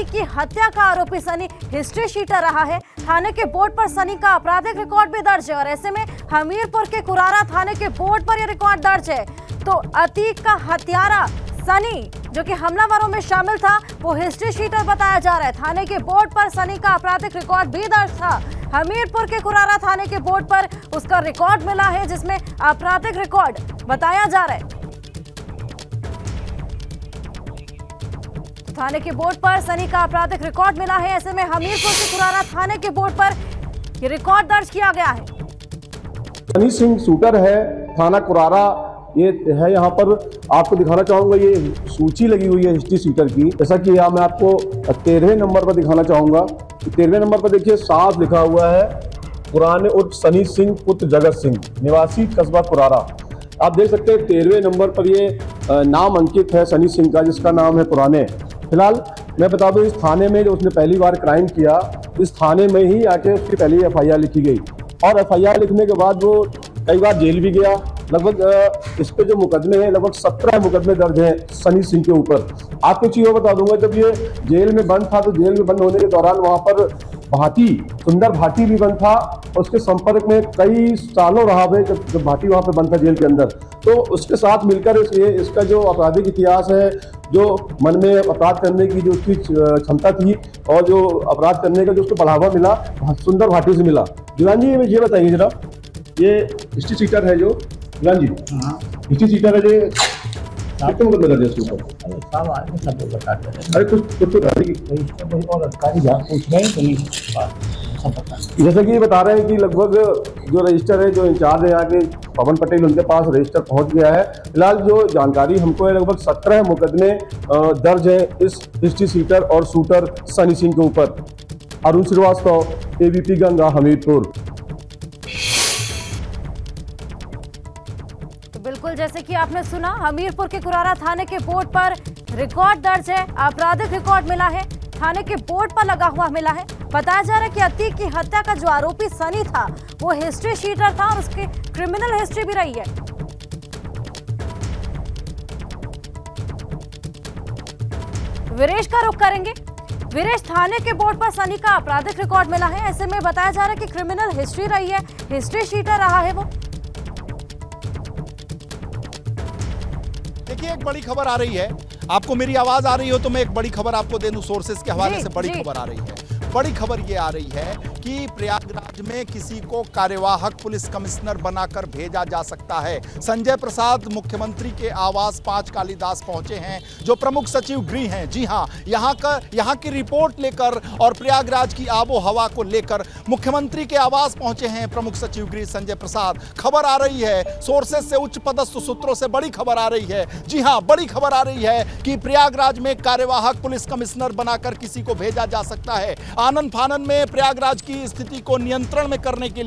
की हत्या का आरोपी सनी हिस्ट्री शीटर रहा है। थाने के बोर्ड पर सनी का आपराधिक रिकॉर्ड भी दर्ज है और ऐसे में हमीरपुर के कुरारा थाने के बोर्ड पर यह रिकॉर्ड दर्ज है। तो अतीक का हत्यारा सनी जो कि हमलावरों में शामिल था वो हिस्ट्री शीटर बताया जा रहा है। थाने के बोर्ड पर सनी का आपराधिक रिकॉर्ड भी दर्ज था। हमीरपुर के कुरारा थाने के बोर्ड पर उसका रिकॉर्ड मिला है जिसमें आपराधिक रिकॉर्ड बताया जा रहा है। थाने के बोर्ड पर सनी का आपराधिक रिकॉर्ड मिला है, ऐसे में हमीरपुर के कुरारा थाने के बोर्ड पर यह रिकॉर्ड दर्ज किया गया है। सनी सिंह शूटर है, थाना कुरारा ये है। यहाँ पर आपको दिखाना चाहूंगा, ये सूची लगी हुई है हिस्ट्री सीटर की। जैसा कि यहाँ मैं आपको 13वें नंबर पर दिखाना चाहूंगा। 13वें नंबर पर देखिए साफ लिखा हुआ है, पुराने उर्फ सनी सिंह पुत्र जगत सिंह, निवासी कस्बा कुरारा। आप देख सकते हैं 13वें नंबर पर ये नाम अंकित है सनी सिंह का, जिसका नाम है पुराने। फिलहाल मैं बता दूं, इस थाने में जो उसने पहली बार क्राइम किया, इस थाने में ही आके उसकी पहली FIR लिखी गई और FIR लिखने के बाद वो कई बार जेल भी गया। लगभग इस पे जो मुकदमे हैं, लगभग 17 मुकदमे दर्ज हैं सनी सिंह के ऊपर। आपको चीज़ बता दूंगा, जब ये जेल में बंद था तो जेल में बंद होने के दौरान वहाँ पर भाटी, सुंदर भाटी भी बंद था। उसके संपर्क में कई सालों रहा है जब भाटी वहाँ पर बंद था जेल के अंदर। तो उसके साथ मिलकर इसका जो आपराधिक इतिहास है, जो मन में अपराध करने की जो उसकी क्षमता थी और जो अपराध करने का जो उसको बढ़ावा मिला, सुंदर भाटी से मिला। जुलान जी ये बताइए जरा, ये हिस्ट्री सीटर है जो जुलान जी, हिस्ट्री सीटर है जो कितने मुकदमे दर्ज है उसके ऊपर? अरे कुछ जैसे कि ये बता रहे हैं कि लगभग जो रजिस्टर है, जो इंचार्ज है यहाँ के पवन पटेल, उनके पास रजिस्टर पहुंच गया है। फिलहाल जो जानकारी हमको है, लगभग 17 मुकदमे दर्ज है इस हिस्ट्री सीटर और शूटर सनी सिंह के ऊपर। अरुण श्रीवास्तव, ABP गंगा, हमीरपुर। बिल्कुल जैसे कि आपने सुना, हमीरपुर के कुरारा थाने के बोर्ड पर रिकॉर्ड दर्ज है, आपराधिक रिकॉर्ड मिला है, थाने के बोर्ड पर लगा हुआ मिला है। बताया जा रहा है कि अतीक की हत्या का जो आरोपी सनी था वो हिस्ट्री शीटर था और उसकी क्रिमिनल हिस्ट्री भी रही है। वीरेश का रुख करेंगे। वीरेश, थाने के बोर्ड पर सनी का आपराधिक रिकॉर्ड मिला है, ऐसे में बताया जा रहा है कि क्रिमिनल हिस्ट्री रही है, हिस्ट्री शीटर रहा है वो। देखिए एक बड़ी खबर आ रही है, आपको मेरी आवाज आ रही हो तो मैं एक बड़ी खबर आपको दे दूं सोर्सेस के हवाले से। बड़ी खबर आ रही है, बड़ी खबर ये आ रही है कि प्रयागराज में किसी को कार्यवाहक पुलिस कमिश्नर बनाकर भेजा जा सकता है। संजय प्रसाद मुख्यमंत्री के आवास 5 कालीदास पहुंचे हैं, जो प्रमुख सचिव गृह हैं। जी हां, यहां की रिपोर्ट लेकर और प्रयागराज की आबो हवा को लेकर मुख्यमंत्री के आवास पहुंचे हैं प्रमुख सचिव गृह संजय प्रसाद। खबर आ रही है सोर्सेस से, उच्च पदस्थ सूत्रों से बड़ी खबर आ रही है। जी हां, बड़ी खबर आ रही है कि प्रयागराज में कार्यवाहक पुलिस कमिश्नर बनाकर किसी को भेजा जा सकता है। आनन फानन में प्रयागराज की स्थिति को नियंत्रण में करने के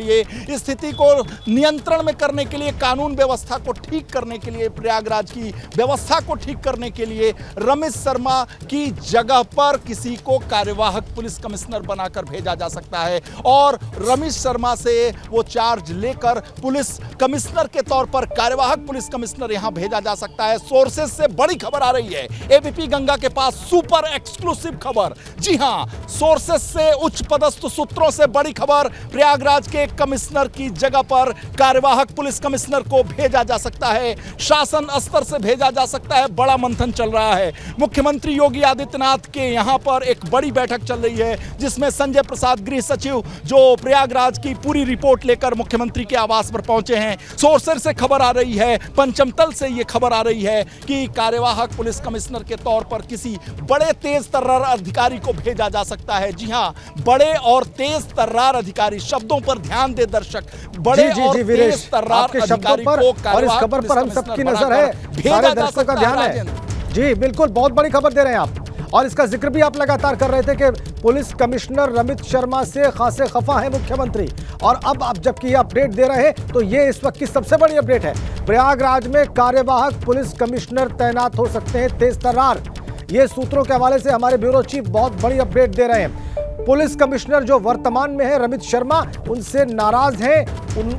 लिए, कानून व्यवस्था को ठीक करने के लिए, प्रयागराज की व्यवस्था को ठीक करने के लिए रमेश शर्मा की जगह पर किसी को कार्यवाहक पुलिस कमिश्नर बनाकर भेजा जा सकता है और रमेश शर्मा से वो चार्ज लेकर पुलिस कमिश्नर के तौर पर कार्यवाहक पुलिस कमिश्नर यहां भेजा जा सकता है। सोर्सेस से बड़ी खबर आ रही है, ABP गंगा के पास सुपर एक्सक्लूसिव खबर। जी हां, सोर्सेस से, उच्च पदस्थ सूत्रों से बड़ी खबर, प्रयागराज के कमिश्नर की जगह पर कार्यवाहक पुलिस कमिश्नर को भेजा जा सकता है, शासन स्तर से भेजा जा सकता है। बड़ा मंथन चल रहा है। मुख्यमंत्री योगी आदित्यनाथ के यहां पर एक बड़ी बैठक चल रही है जिसमें संजय प्रसाद गृह सचिव जो प्रयागराज की पूरी रिपोर्ट लेकर मुख्यमंत्री के आवास पर पहुंचे हैं। सोर्सेस से खबर आ रही है, पंचमतल से यह खबर आ रही है कि कार्यवाहक पुलिस कमिश्नर के तौर पर किसी बड़े तेज तर्रार अधिकारी को भेजा जा सकता है। जी हां, बड़े और तेज तर्रार अधिकारी, शब्दों पर ध्यान दे दर्शक, बड़े और तेज तर्रार अधिकारी को और इस खबर पर हम सबकी नजर है, सारे दर्शकों का ध्यान है। जी बिल्कुल, बहुत बड़ी खबर दे रहे हैं आप और इसका जिक्र भी आप लगातार कर रहे थे कि पुलिस कमिश्नर रमेश शर्मा से खासे खफा है मुख्यमंत्री। और अब जबकि ये अपडेट दे रहे हैं तो ये इस वक्त की सबसे बड़ी अपडेट है। प्रयागराज में कार्यवाहक पुलिस कमिश्नर तैनात हो सकते हैं तेज तर्रार। ये सूत्रों के हवाले से हमारे ब्यूरो चीफ बहुत बड़ी अपडेट दे रहे हैं। पुलिस कमिश्नर जो वर्तमान में है रमित शर्मा, उनसे नाराज हैं।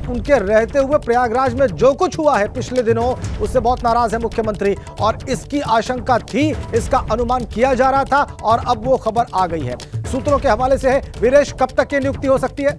उनके रहते हुए प्रयागराज में जो कुछ हुआ है पिछले दिनों, उससे बहुत नाराज है मुख्यमंत्री, और इसकी आशंका थी, इसका अनुमान किया जा रहा था, और अब वो खबर आ गई है। सूत्रों के हवाले से है, वीरेश, कब तक ये नियुक्ति हो सकती है?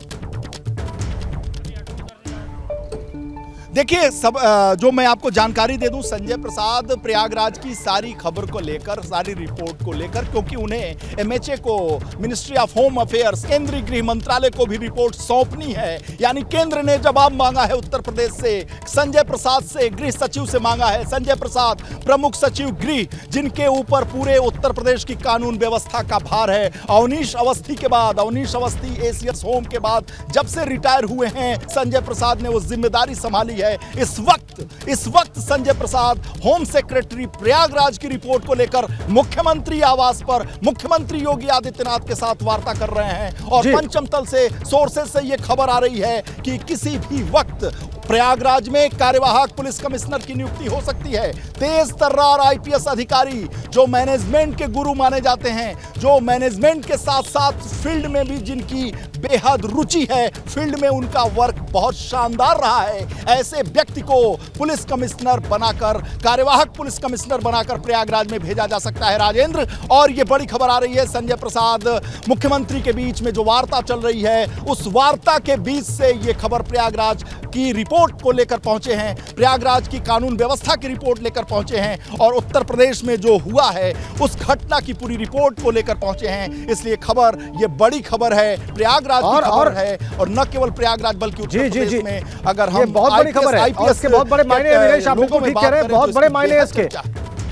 देखिए, सब जो मैं आपको जानकारी दे दूं, संजय प्रसाद प्रयागराज की सारी खबर को लेकर, सारी रिपोर्ट को लेकर, क्योंकि उन्हें एमएचए को, मिनिस्ट्री ऑफ होम अफेयर्स, केंद्रीय गृह मंत्रालय को भी रिपोर्ट सौंपनी है। यानी केंद्र ने जवाब मांगा है उत्तर प्रदेश से, संजय प्रसाद से, गृह सचिव से मांगा है। संजय प्रसाद प्रमुख सचिव गृह, जिनके ऊपर पूरे उत्तर प्रदेश की कानून व्यवस्था का भार है। अवनीश अवस्थी के बाद, अवनीश अवस्थी एसीएस होम के बाद जब से रिटायर हुए हैं संजय प्रसाद ने वो जिम्मेदारी संभाली है। इस वक्त संजय प्रसाद होम सेक्रेटरी प्रयागराज की रिपोर्ट को लेकर मुख्यमंत्री आवास पर मुख्यमंत्री योगी आदित्यनाथ के साथ वार्ता कर रहे हैं। और पंचम तल से, सोर्सेज से यह खबर आ रही है कि किसी भी वक्त प्रयागराज में कार्यवाहक पुलिस कमिश्नर की नियुक्ति हो सकती है। तेज तर्रार आईपीएस अधिकारी, जो मैनेजमेंट के गुरु माने जाते हैं, जो मैनेजमेंट के साथ साथ फील्ड में भी जिनकी बेहद रुचि है, फील्ड में उनका वर्क बहुत शानदार रहा है, ऐसे व्यक्ति को पुलिस कमिश्नर बनाकर, कार्यवाहक पुलिस कमिश्नर बनाकर प्रयागराज में भेजा जा सकता है, राजेंद्र। और ये बड़ी खबर आ रही है, संजय प्रसाद मुख्यमंत्री के बीच में जो वार्ता चल रही है, उस वार्ता के बीच से ये खबर प्रयागराज की रिपोर्ट को लेकर पहुंचे हैं, प्रयागराज की कानून व्यवस्था की रिपोर्ट लेकर पहुंचे हैं, और उत्तर प्रदेश में जो हुआ है उस घटना की पूरी रिपोर्ट को लेकर पहुंचे हैं। इसलिए खबर, ये बड़ी खबर है, प्रयागराज की खबर है, और न केवल प्रयागराज बल्कि उत्तर प्रदेश में अगर हम, बहुत बड़ी खबर है, और इसके बहुत बड़े मायने हैं वीरेश, आप बिल्कुल ठीक कह रहे हैं, बहुत बड़े मायने हैं इसके।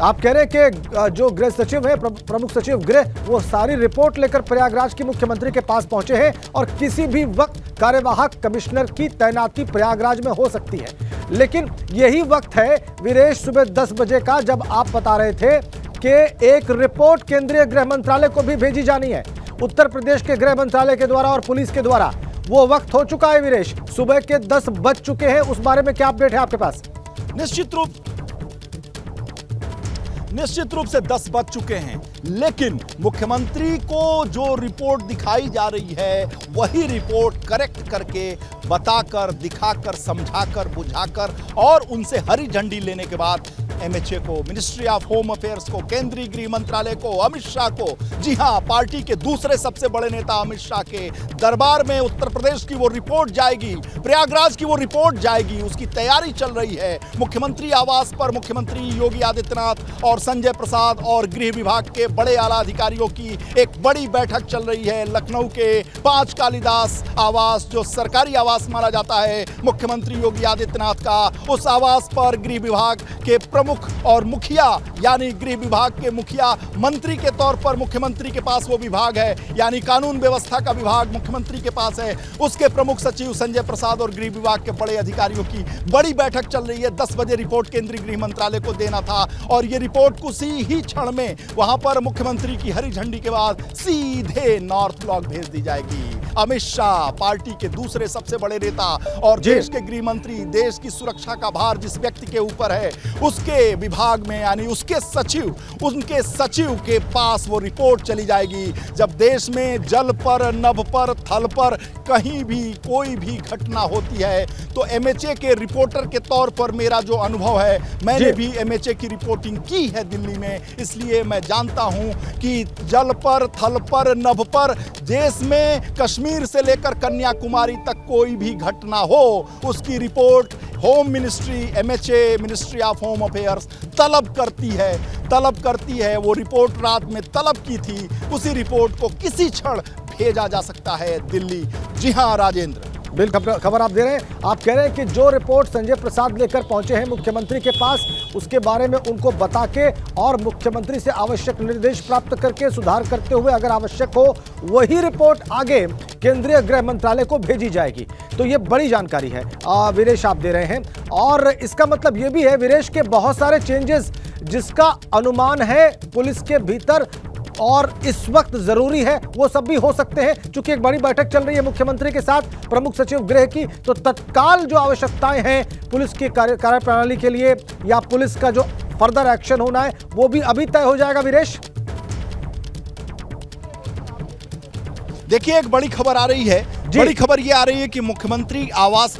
आप कह रहे हैं कि जो गृह सचिव है, प्रमुख सचिव गृह, वो सारी रिपोर्ट लेकर प्रयागराज की मुख्यमंत्री के पास पहुंचे हैं, और किसी भी वक्त कार्यवाहक कमिश्नर की तैनाती प्रयागराज में हो सकती है। लेकिन यही वक्त है वीरेश, सुबह 10 बजे का, जब आप बता रहे थे कि एक रिपोर्ट केंद्रीय गृह मंत्रालय को भी भेजी जानी है, उत्तर प्रदेश के गृह मंत्रालय के द्वारा और पुलिस के द्वारा। वो वक्त हो चुका है वीरेश, सुबह के 10 बज चुके हैं। उस बारे में क्या अपडेट है आपके पास? निश्चित रूप से 10 बज चुके हैं, लेकिन मुख्यमंत्री को जो रिपोर्ट दिखाई जा रही है, वही रिपोर्ट करेक्ट करके, बताकर, दिखाकर, समझाकर, बुझाकर, और उनसे हरी झंडी लेने के बाद एमएचए को, मिनिस्ट्री ऑफ होम अफेयर्स को, केंद्रीय गृह मंत्रालय को, अमित शाह को, जी हां, पार्टी के दूसरे सबसे बड़े नेता अमित शाह के दरबार में उत्तर प्रदेश की वो रिपोर्ट जाएगी, प्रयागराज की वो रिपोर्ट जाएगी। उसकी तैयारी चल रही है। मुख्यमंत्री आवास पर मुख्यमंत्री योगी आदित्यनाथ और संजय प्रसाद और गृह विभाग के बड़े आला अधिकारियों की एक बड़ी बैठक चल रही है। लखनऊ के 5 कालिदास आवास, जो सरकारी आवास माना जाता है मुख्यमंत्री योगी आदित्यनाथ का, उस आवास पर गृह विभाग के प्रमुख और मुखिया, यानी गृह विभाग के मुखिया, मंत्री के तौर पर मुख्यमंत्री के पास वो विभाग है, यानी कानून व्यवस्था का विभाग मुख्यमंत्री के पास है। उसके प्रमुख सचिव संजय प्रसाद और गृह विभाग के बड़े अधिकारियों की बड़ी बैठक चल रही है। 10 बजे रिपोर्ट केंद्रीय गृह मंत्रालय को देना था, और ये रिपोर्ट उसी ही क्षण में वहां पर मुख्यमंत्री की हरी झंडी के बाद सीधे नॉर्थ ब्लॉक भेज दी जाएगी। अमित शाह, पार्टी के दूसरे सबसे बड़े नेता और देश के गृह मंत्री, देश की सुरक्षा का भार जिस व्यक्ति के ऊपर है, उसके विभाग में, यानी उसके सचिव, उनके सचिव के पास वो रिपोर्ट चली जाएगी। जब देश में जल पर, नभ पर, थल पर कहीं भी कोई भी घटना होती है, तो एमएचए के रिपोर्टर के तौर पर मेरा जो अनुभव है, मैंने भी एमएचए की रिपोर्टिंग की है दिल्ली में, इसलिए मैं जानता हूं कि जल पर, थल पर, नभ पर, देश में कश्मीर से लेकर कन्याकुमारी तक कोई भी घटना हो, उसकी report home ministry, MHA, ministry of home affairs तलब करती है। वो रिपोर्ट रात में तलब की थी, उसी रिपोर्ट को किसी क्षण भेजा जा सकता है दिल्ली। जी हां राजेंद्र, बिल्कुल खबर आप दे रहे हैं। आप कह रहे हैं कि जो रिपोर्ट संजय प्रसाद लेकर पहुंचे हैं मुख्यमंत्री के पास, उसके बारे में उनको बता के और मुख्यमंत्री से आवश्यक निर्देश प्राप्त करके, सुधार करते हुए अगर आवश्यक हो, वही रिपोर्ट आगे केंद्रीय गृह मंत्रालय को भेजी जाएगी। तो ये बड़ी जानकारी है वीरेश आप दे रहे हैं, और इसका मतलब ये भी है वीरेश के बहुत सारे चेंजेस जिसका अनुमान है पुलिस के भीतर और इस वक्त जरूरी है, वो सब भी हो सकते हैं। चूंकि एक बड़ी बैठक चल रही है मुख्यमंत्री के साथ प्रमुख सचिव गृह की, तो तत्काल जो आवश्यकताएं हैं पुलिस की कार्यप्रणाली के लिए या पुलिस का जो फर्दर एक्शन होना है, वो भी अभी तय हो जाएगा वीरेश। देखिए एक बड़ी खबर आ रही है। बड़ी खबर ये आ रही है कि मुख्यमंत्री आवास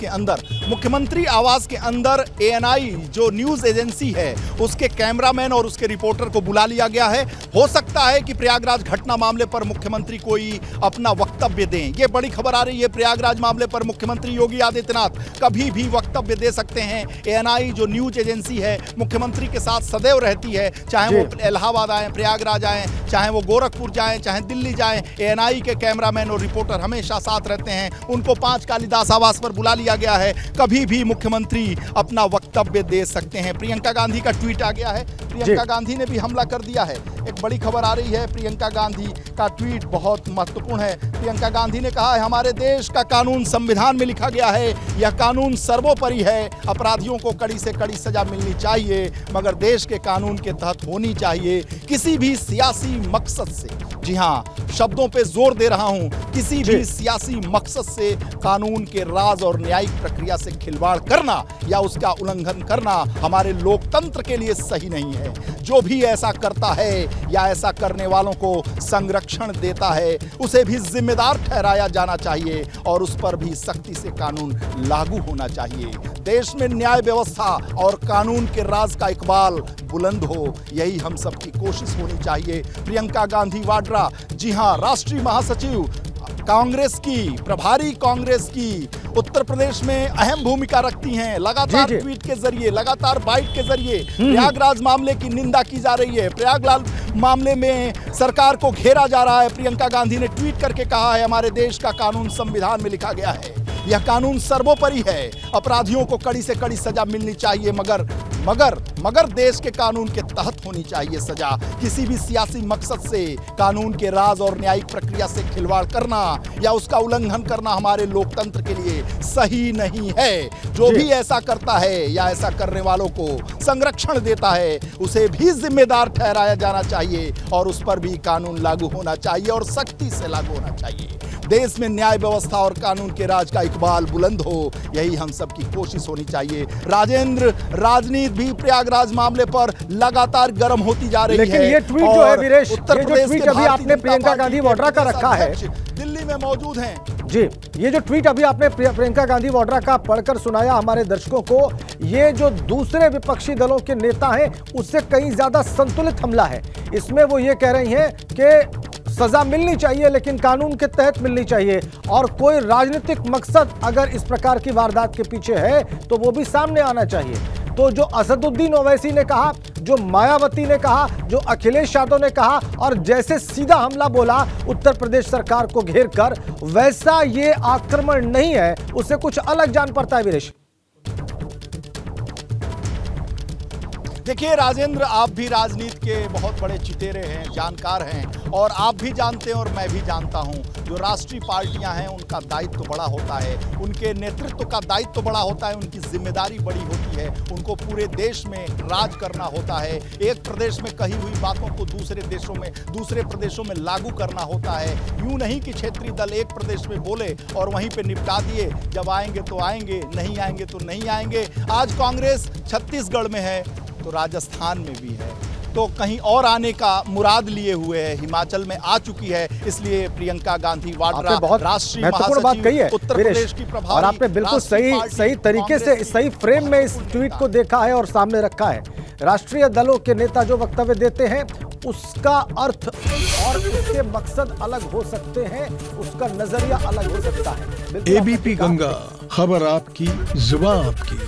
के अंदर ANI जो न्यूज एजेंसी है उसके कैमरामैन और उसके रिपोर्टर को बुला लिया गया है। हो सकता है कि प्रयागराज घटना मामले पर मुख्यमंत्री कोई अपना वक्तव्य दें। ये बड़ी खबर आ रही है। प्रयागराज मामले पर मुख्यमंत्री योगी आदित्यनाथ कभी भी वक्तव्य दे सकते हैं। ANI जो न्यूज एजेंसी है मुख्यमंत्री के साथ सदैव रहती है, चाहे वो इलाहाबाद आए, प्रयागराज आए, चाहे वो गोरखपुर जाए, चाहे दिल्ली जाए, ANI के कैमरामैन और रिपोर्टर हमेशा साथ रहते हैं। उनको 5 कालिदास आवास पर बुला लिया गया है। कभी भी मुख्यमंत्री अपना वक्तव्य दे सकते हैं। प्रियंका गांधी का ट्वीट आ गया है। प्रियंका गांधी ने भी हमला कर दिया है। एक बड़ी खबर आ रही है। प्रियंका गांधी का ट्वीट बहुत महत्वपूर्ण है। प्रियंका गांधी ने कहा है हमारे देश का कानून संविधान में लिखा गया है, यह कानून सर्वोपरि है। अपराधियों को कड़ी से कड़ी सजा मिलनी चाहिए, मगर देश के कानून के तहत होनी चाहिए। किसी भी सियासी मकसद से, जी हाँ, शब्दों पे जोर दे रहा हूं, किसी भी सियासी मकसद से कानून के राज और न्यायिक प्रक्रिया से खिलवाड़ करना या उसका उल्लंघन करना हमारे लोकतंत्र के लिए सही नहीं है। जो भी ऐसा करता है या ऐसा करने वालों को संरक्षण देता है उसे भी जिम्मेदार ठहराया जाना चाहिए और उस पर भी सख्ती से कानून लागू होना चाहिए। देश में न्याय व्यवस्था और कानून के राज का इकबाल बुलंद हो, यही हम सबकी कोशिश होनी चाहिए। प्रियंका गांधी वाड्रा, जी हां, राष्ट्रीय महासचिव कांग्रेस की, प्रभारी कांग्रेस की, उत्तर प्रदेश में अहम भूमिका रखती हैं। लगातार ट्वीट के जरिए, लगातार बाइट के जरिए प्रयागराज मामले की निंदा की जा रही है। प्रयागराज मामले में सरकार को घेरा जा रहा है। प्रियंका गांधी ने ट्वीट करके कहा है हमारे देश का कानून संविधान में लिखा गया है, यह कानून सर्वोपरि है। अपराधियों को कड़ी से कड़ी सजा मिलनी चाहिए, मगर देश के कानून के तहत होनी चाहिए सजा। किसी भी सियासी मकसद से कानून के राज और न्यायिक प्रक्रिया से खिलवाड़ करना या उसका उल्लंघन करना हमारे लोकतंत्र के लिए सही नहीं है। जो भी ऐसा करता है या ऐसा करने वालों को संरक्षण देता है उसे भी जिम्मेदार ठहराया जाना चाहिए और उस पर भी कानून लागू होना चाहिए और सख्ती से लागू होना चाहिए। देश में न्याय व्यवस्था और कानून के राज का इकबाल बुलंद हो, यही हम सबकी कोशिश होनी चाहिए। राजेंद्र, राजनीति भी प्रयागराज मामले पर लगातार गर्म होती जा रही है। लेकिन ये ट्वीट जो है वीरेश, उत्तर प्रदेश के अभी आपने प्रियंका गांधी वाड्रा का रखा है, दिल्ली में मौजूद हैं। जी, ये जो ट्वीट अभी आपने प्रियंका गांधी वाड्रा का पढ़कर सुनाया हमारे दर्शकों को, ये जो दूसरे विपक्षी दलों के नेता हैं उससे कहीं ज्यादा संतुलित हमला है। इसमें वो ये कह रही हैं कि सजा मिलनी चाहिए लेकिन कानून के तहत मिलनी चाहिए और कोई राजनीतिक मकसद अगर इस प्रकार की वारदात के पीछे है तो वो भी सामने आना चाहिए। तो जो असदुद्दीन ओवैसी ने कहा, जो मायावती ने कहा, जो अखिलेश यादव ने कहा और जैसे सीधा हमला बोला उत्तर प्रदेश सरकार को घेर कर, वैसा ये आक्रमण नहीं है, उससे कुछ अलग जान पड़ता है वीरेश। देखिए राजेंद्र, आप भी राजनीति के बहुत बड़े चितेरे हैं, जानकार हैं और आप भी जानते हैं और मैं भी जानता हूं, जो राष्ट्रीय पार्टियां हैं उनका दायित्व बड़ा होता है, उनके नेतृत्व का दायित्व बड़ा होता है, उनकी जिम्मेदारी बड़ी होती है। उनको पूरे देश में राज करना होता है। एक प्रदेश में कही हुई बातों को दूसरे प्रदेशों में लागू करना होता है। यूं नहीं कि क्षेत्रीय दल एक प्रदेश में बोले और वहीं पे निपटा दिए, जब आएंगे तो आएंगे, नहीं आएंगे तो नहीं आएंगे। आज कांग्रेस छत्तीसगढ़ में है तो राजस्थान में भी है, तो कहीं और आने का मुराद लिए हुए है, हिमाचल में आ चुकी है। इसलिए प्रियंका गांधी वाड्रा राष्ट्रीय महासचिव उत्तर प्रदेश की प्रभारी, और आपने बिल्कुल सही तरीके से सही फ्रेम में इस ट्वीट को देखा है और सामने रखा है। राष्ट्रीय दलों के नेता जो वक्तव्य देते हैं उसका अर्थ और उसके मकसद अलग हो सकते हैं, उसका नजरिया अलग हो सकता है। एबीपी गंगा, खबर आपकी, जुबान आपकी।